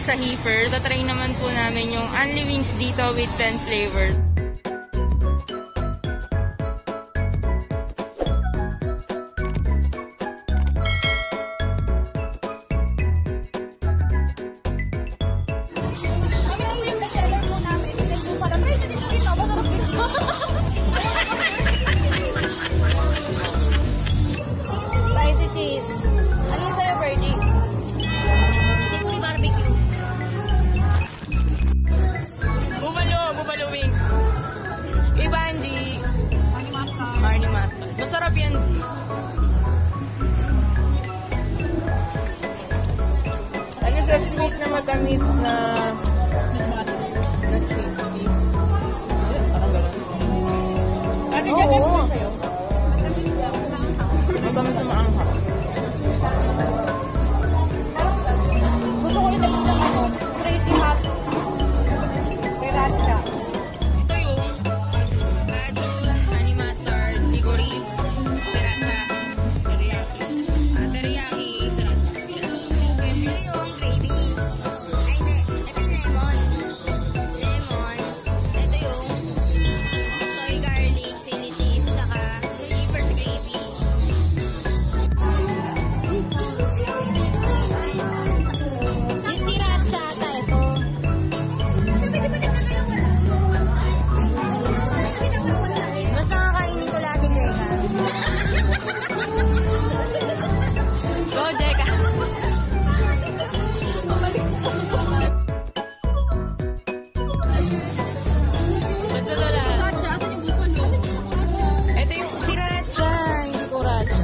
Sa Heapers. Tatry naman po namin yung Unli wings dito with 10 flavors. Spicy cheese. Ano yung sa'yo, Birdie? Buffalo wings. Iba, G. Marnie mustard. Masarap yan, G. Ano siya, sweet na matamis na crispy. Parang gano'n. Oo. Matamis na maanghang. Gusto ko yung crazy hot. Sriracha. Ito yung honey mustard, hickory, sriracha, teriyaki. Ito yung gravy. Ay, hindi. Ito yung lemon. Ito yung soy garlic, chili cheese, saka Heapers gravy. Yung sriracha ata ito. Basta kakainin ko lagi, Jeka. Go, Jeka! Ito yung sriracha, hindi kuracha.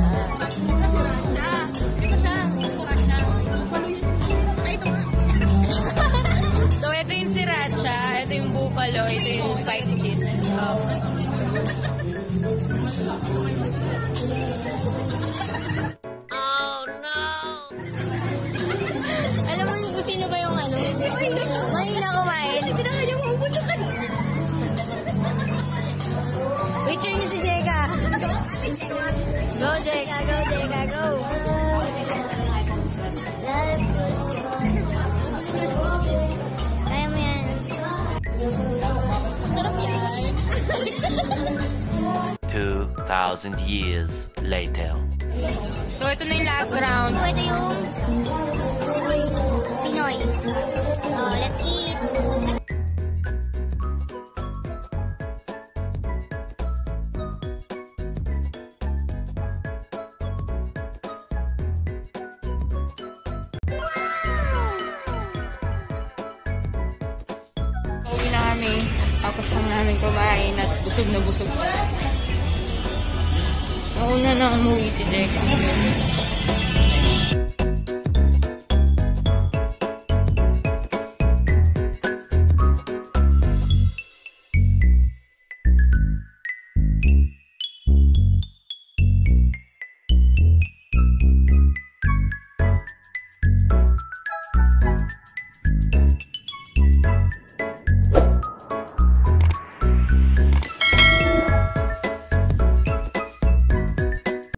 So, ito yung sriracha, ito yung buffalo, ito yung spicy cheese. Alam mo kung sino ba yung ano? Mahina kumain. Waiter niyo si Jeka. Go, Jeka. Go, Jeka. Go. Kaya mo yan. Sarap yan. 2,000 years later. So, ito na yung last round. So, ito yung Pinoy. Oh, let's eat. Uwi na kami. Tapos lang namin kumain at busog na busog. Nauna na umuwi si Jeka.